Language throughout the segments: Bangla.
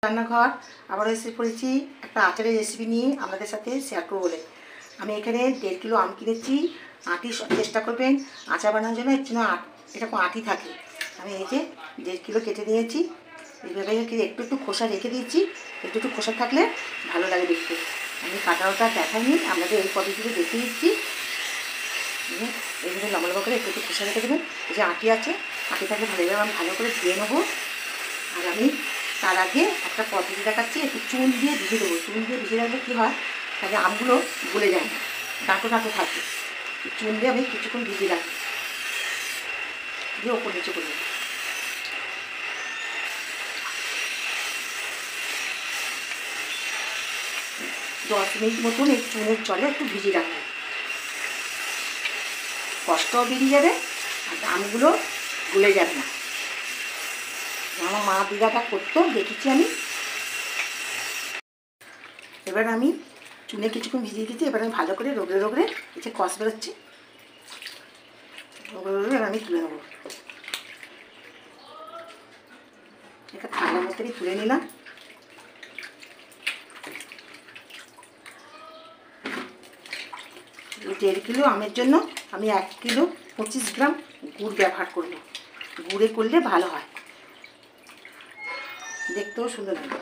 রান্নাঘর আবার এসে পড়েছি একটা আচারের রেসিপি নিয়ে আপনাদের সাথে শেয়ার করবো বলে। আমি এখানে 1.5 কিলো আম কিনেছি। আটি চেষ্টা করবেন আচার বানানোর জন্য এরকম আটি থাকে। আমি এই যে 1.5 কিলো কেটে নিয়েছি। এইভাবে একটু একটু খোসা রেখে দিয়েছি, একটু একটু খোসা থাকলে ভালো লাগে দেখতে। আমি কাটা ওটা দেখাইনি, আপনাদের এই পদ্ধতিতে দেখিয়ে দিচ্ছি। এইভাবে লম্বা লম্বা করে একটু একটু খোসা রেখে দেবেন। এই যে আটি আছে, আটি থাকলে ভালোভাবে আমি ভালো করে ধুয়ে নেবো। আর আমি তার আগে একটা পদ্ধতি দেখাচ্ছি, একটু চুন দিয়ে ভিজিয়ে দেবো। চুন দিয়ে ভিজিয়ে রাখলে কী হয়, তাহলে আমগুলো গলে যায় না, ডাঁটো ডাঁটো থাকে। চুন দিয়ে আমি কিছুক্ষণ ভিজিয়ে রাখি, দিয়ে ওপর নিচে করে দেবো। 10 মিনিট মতন এই চুনের জলে একটু ভিজিয়ে রাখবো, কষ্টও বেরিয়ে যাবে আর আমগুলো গলে যাবে না। আমার মা দিদাটা করতো, দেখেছি আমি। এবার আমি চুনে কিছুক্ষণ ভিজিয়ে দিচ্ছি। এবার আমি ভালো করে রগড়ে রগড়ে এই যে কষ বেরোচ্ছে, রগড়ে রগড়ে এবার আমি তুলে নেবো। একটা ঠান্ডা মতনই তুলে নিলাম। এই 1.5 কিলো আমের জন্য আমি 1 কিলো 25 গ্রাম গুড় ব্যবহার করব। গুড়ে করলে ভালো হয়, দেখতেও সুন্দর লাগে।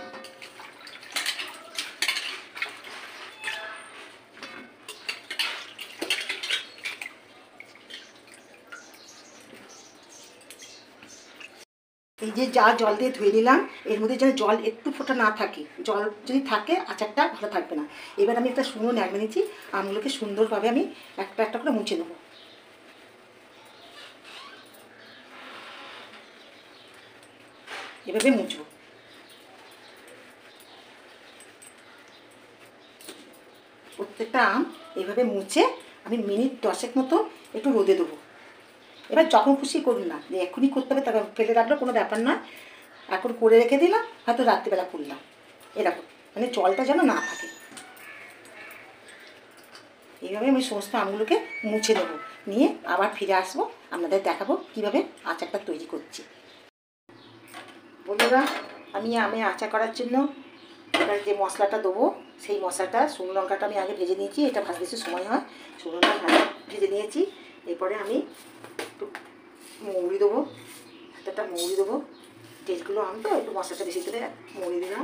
এই যে যা জল দিয়ে ধুয়ে নিলাম, এর মধ্যে যেন জল একটু ফোঁটা না থাকে। জল যদি থাকে আচারটা ভালো থাকবে না। এবার আমি একটা শুকনো ন্যাকড়া নিয়েছি, আমগুলোকে সুন্দরভাবে আমি একটা একটা করে মুছে নেবো। এভাবে মুছবো। প্রত্যেকটা আম এভাবে মুছে আমি মিনিট 10 মতো একটু রোদে দেবো। এবার যখন খুশি করুন না, যে এক্ষুনি করতে হবে তখন ফেলে রাখলেও কোনো ব্যাপার নয়। এখন করে রেখে দিলাম, হয়তো রাত্রিবেলা করলাম, এরকম মানে জলটা যেন না থাকে। এইভাবে আমি সমস্ত আমগুলোকে মুছে দেবো, নিয়ে আবার ফিরে আসবো, আপনাদের দেখাবো কীভাবে আচারটা তৈরি করছি। বন্ধুরা, আমি আচার করার জন্য এবার যে মশলাটা দেবো, সেই মশলাটা শুকনো লঙ্কাটা আমি আগে ভেজে নিয়েছি। এটা ভাজতে বেশি সময় হয়, শুকনো লঙ্কা ভেজে নিয়েছি। এরপরে আমি একটু মৌরি দেবো, একটা মৌরি দেবো। 1.5 কিলো আম তো একটু মশলাটা বেশি করে মৌরি দিলাম।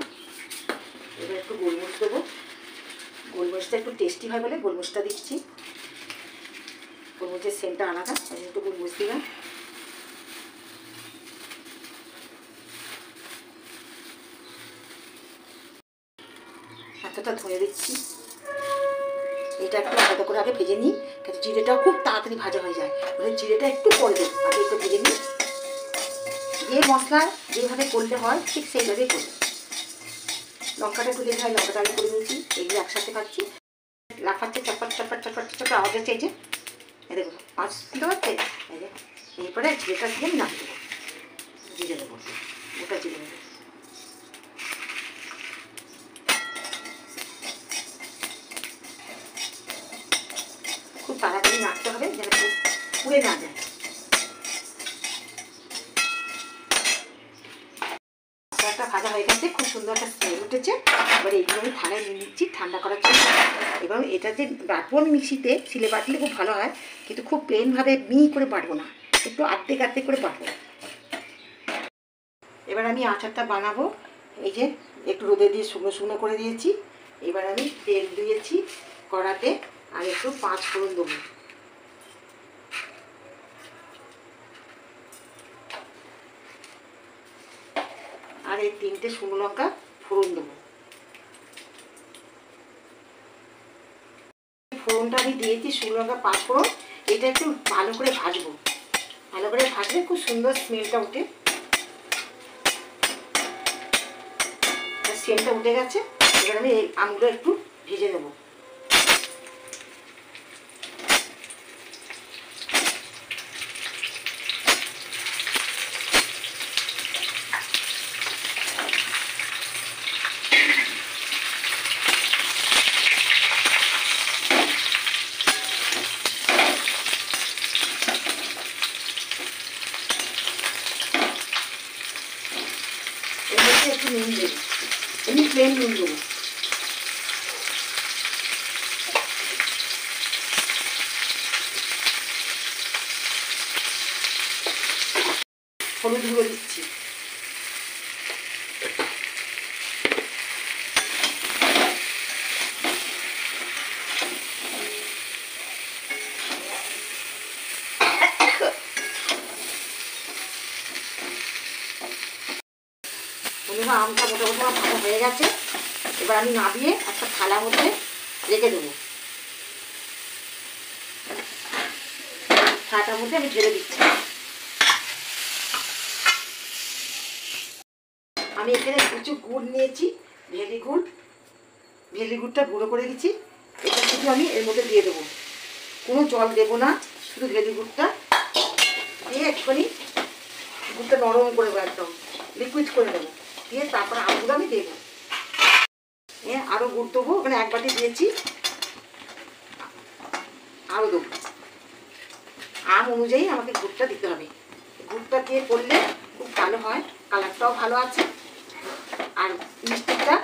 এবার একটু গোলমরিচ দেবো, গোলমরিচটা একটু টেস্টি হয় বলে গোলমরিচটা দিচ্ছি। গোলমরিচের সেন্টটা আলাদা, একটু গোলমরিচ দিলাম। হাতটা ধুয়ে দিচ্ছি। এটা একটু আলাদা করে আগে ভেজে নিই, কিন্তু জিরেটাও খুব তাড়াতাড়ি ভাজা হয়ে যায়, মানে জিরেটা একটু পরে দেবো, আগে একটু ভেজে নিই। যে মশলা যেভাবে করলে হয় ঠিক সেইভাবেই করবে। লঙ্কাটা একটু দিতে হয়, লঙ্কাটা আগে করে নিয়েছি। এগুলো একসাথে খাচ্ছি, লাফাচ্ছে চটপট চটপট চটপট চটপট আওয়াজ হচ্ছে। এই যে এই দেখুন আওয়াজ শুনতে পাচ্ছে। এই যে এরপরে জিরেটা দিয়ে আমি নামিয়ে দেবো, জিরে দেবো, ওটা জিরে দেবো। খুব তাড়াতাড়ি নাড়তে হবে যেন পুড়ে না যায়। মশলাটা ভাজা হয়ে গেছে, খুব সুন্দর একটা স্মেল উঠেছে। এবার এইগুলো আমি থালায় নিয়ে নিচ্ছি ঠান্ডা করার জন্য। এবং এটা যে বাটবো আমি মিক্সিতে, শিলে বাটলে খুব ভালো হয়, কিন্তু খুব প্লেনভাবে মিহি করে বাটবো না, একটু আর্ধেক আর্ধেক করে বাটবো। এবার আমি আচারটা বানাবো। এই যে একটু রোদে দিয়ে শুকনো শুকনো করে দিয়েছি। এবার আমি তেল দিয়েছি কড়াতে, আর একটু 5 ফোড়ন দেবো। আর এই 3টে শুকনো লঙ্কা ফোড়ন দেবো। ফোড়নটা আমি দিয়েছি, শুকনো লঙ্কা 5 ফোড়ন। এটা একটু ভালো করে ভাজবো, ভালো করে ভাজলে খুব সুন্দর স্মেলটা উঠে। সেন্টটা উঠে গেছে। এবার আমি এই আমগুলো একটু ভেজে নেবো। একটু নুন দেবো। প্লেন নুন দেবো। হলুদ গুঁড়ো দিচ্ছি। আমটা মোটামুটি আমার ভালো হয়ে গেছে। এবার আমি নামিয়ে একটা থালার মধ্যে রেখে দেবো। থালাটার মধ্যে আমি ঢেলে দিচ্ছি। আমি এখানে কিছু গুড় নিয়েছি, ভেলি গুড়। ভেলি গুড়টা গুঁড়ো করে দিচ্ছি। এটা শুধু আমি এর মধ্যে দিয়ে দেবো, কোনো জল দেবো না, শুধু ভেলি গুড়টা দিয়ে একটুখানি গুড়টা নরম করে দেবো, একদম লিকুইড করে দেবো। দিয়ে তারপরে আমগুলো আমি দেবো। আরও গুড় দেবো, ওখানে এক বাটি দিয়েছি, আরও দেবো। আম অনুযায়ী আমাকে গুড়টা দিতে হবে। গুড়টা দিয়ে করলে খুব ভালো হয়, কালারটাও ভালো আছে। আর মিষ্টিটা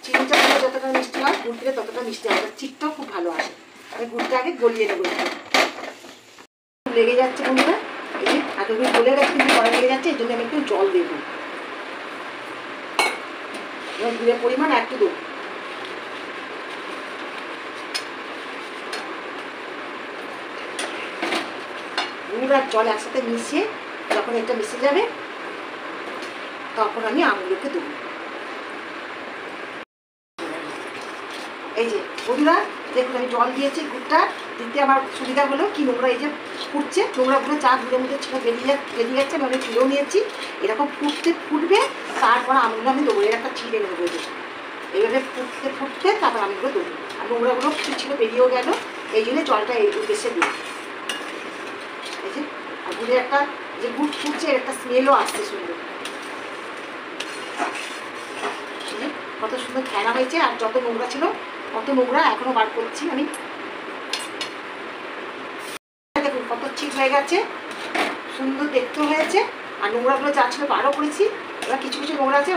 চিনিটা দিলে যতটা মিষ্টি হয়, গুড় দিলে ততটা মিষ্টি হয়, চিটটাও খুব ভালো আসে। আমি গুড়টা আগে গলিয়ে নেবো। লেগে যাচ্ছে বন্ধুরা, এই যে এতগুলো গলে গেছে কিন্তু কড়া লেগে যাচ্ছে, এই জন্য আমি একটু জল দেবো। এবার গুড়ের পরিমাণ একটু দেবো। গুড় আর জল একসাথে মিশিয়ে যখন এটা মিশে যাবে, তখন আমি আমগুলোকে দেবো। এই যে বন্ধুরা দেখুন, আমি জল দিয়েছি। গুড়টা দিতে আমার সুবিধা হলো কি, নোংরা এই যে ফুটছে, নোংরাগুলো চা গুঁড়োর মধ্যে ছিল বেরিয়ে যাচ্ছে। আমি অনেক তুলেও নিয়েছি। এরকম ফুটবে, তারপর আমগুলো আমি দেবো। এর একটা ছিঁড়ে নেবো। এইভাবে ফুটতে তারপর আমগুলো দেবো। আর নোংরাগুলো কিছু ছিল বেরিয়েও গেল, এই জন্য জলটা এই বেশি দিই। এই যে আর গুড়ের একটা যে গুড় ফুটছে, এর একটা স্মেলও আসছে সুন্দর। কত সুন্দর ফেনা হয়েছে, আর যত নোংরা ছিল কত নোংরা এখনো বার করছি আমি। দেখুন কত ঠিক হয়ে গেছে, সুন্দর দেখতে হয়েছে। আর নোংরাগুলো যা ছিল বারও করেছি। এবার কিছু কিছু নোংরা আছে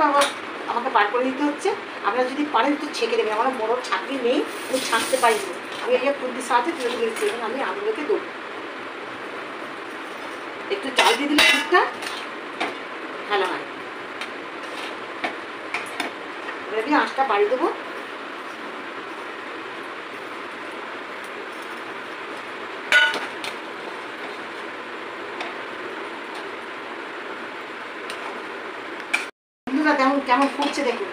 আমাকে বার করে দিতে হচ্ছে। আপনারা যদি পারেন একটু ছেঁকে দেবেন। আমার বড় ছাঁকনি নেই, আমি ছাঁকতে পারিনি। আমি এই খুন্তির সাহায্যে তুলে দিয়েছি। এবং আমি আমগুলোকে দেবো। একটু জল দিয়ে দিলে দুধটা ভালো হয়। এবার আমি আঁচটা বাড়িয়ে দেবো। কেমন ফুটছে দেখুন।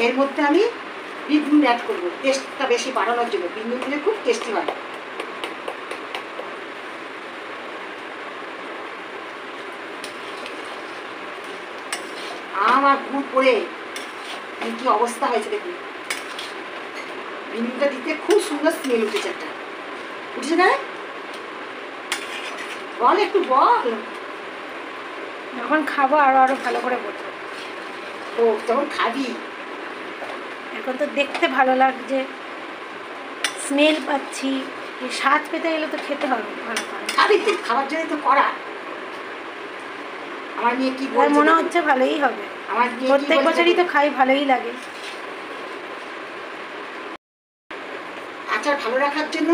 এর মধ্যে আমি বিট নুন অ্যাড করবো, টেস্টটা বেশি বাড়ানোর জন্য। বিট নুন দিলে খুব টেস্টি হয়। আম আর গুড় পরে কি অবস্থা হয়েছে দেখুন। বিট নুনটা দিতে খুব সুন্দর স্মেল উঠেছে। একটা উঠেছে না? বল একটু বল। যখন খাবো আরো আরো ভালো করে বলবো। ও যখন খাবি, এখন তো দেখতে ভালো লাগছে, স্মেল পাচ্ছি, স্বাদ পেতে গেলে তো খেতে হবে ভালো করে। খাবি তো, খাবার জন্য তো করা। আমার নিয়ে কি বলছে, মনে হচ্ছে ভালোই হবে। আমার প্রত্যেক বছরই তো খাই, ভালোই লাগে। আচার ভালো রাখার জন্য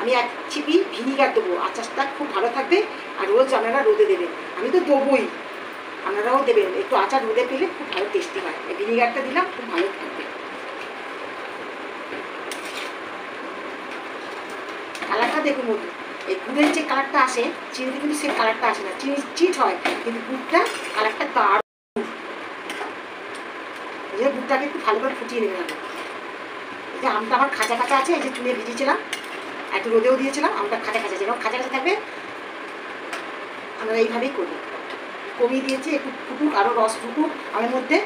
আমি এক চিপি ভিনিগার দেবো। আচারটা খুব ভালো থাকবে। আর রোজ আপনারা রোদে দেবেন। আমি তো দেবোই, আপনারাও দেবেন। একটু আচার রোদে পেলে খুব ভালো টেস্টি হয়। এই ভিনিগারটা দিলাম, খুব ভালো থাকবে। কালারটা দেখুন বন্ধু, এই গুড়ের যে কালারটা আসে, চিনিতে কিন্তু সেই কালারটা আসে না। চিনি চিট হয়, কিন্তু গুড়টা কালারটা দারুণ। এই যে গুড়টাকে একটু ভালো করে ফুটিয়ে নেবেন। আমি এই যে আমটা আমার খাঁচা খাঁচা আছে, এই যে চুনে ভিজিয়েছিলাম, একটু রোদেও দিয়েছিলাম। আমটা খাঁচা খাঁচা, যেরকম খাঁচা খাঁচা থাকবে আমরা এইভাবেই করবো। কমিয়ে দিয়েছি, একটু ফুটুক, আরও রস ফুটুক আমের মধ্যে।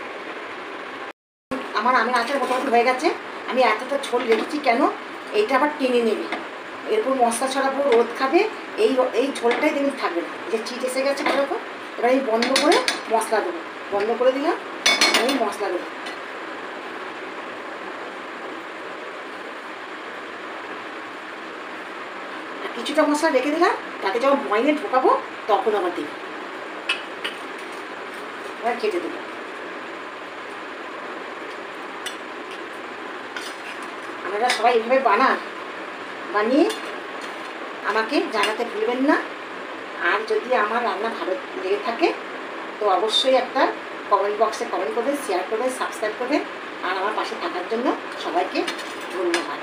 আমার আমের আচার মোটামুটি হয়ে গেছে। আমি এতটা ঝোল রেখেছি কেন, এইটা আবার টেনে নেবে। এরপর মশলা ছড়াবো, রোদ খাবে, এই ঝোলটাই দেখুন থাকবে না। যে চিট এসে গেছে ভালো করে। এবার আমি বন্ধ করে মশলা দেবো। বন্ধ করে দিলাম, আমি মশলা দেবো। আর কিছুটা মশলা রেখে দিলাম, তাকে যখন বয়নে ঢোকাবো তখন আবার দেবো। এবার খেতে দেবো। আপনারা সবাই এভাবে বানিয়ে আমাকে জানাতে ভুলবেন না। আর যদি আমার রান্না ভালো লেগে থাকে তো অবশ্যই একটা কমেন্ট বক্সে কমেন্ট করবেন, শেয়ার করবেন, সাবস্ক্রাইব করবেন। আর আমার পাশে থাকার জন্য সবাইকে ধন্যবাদ।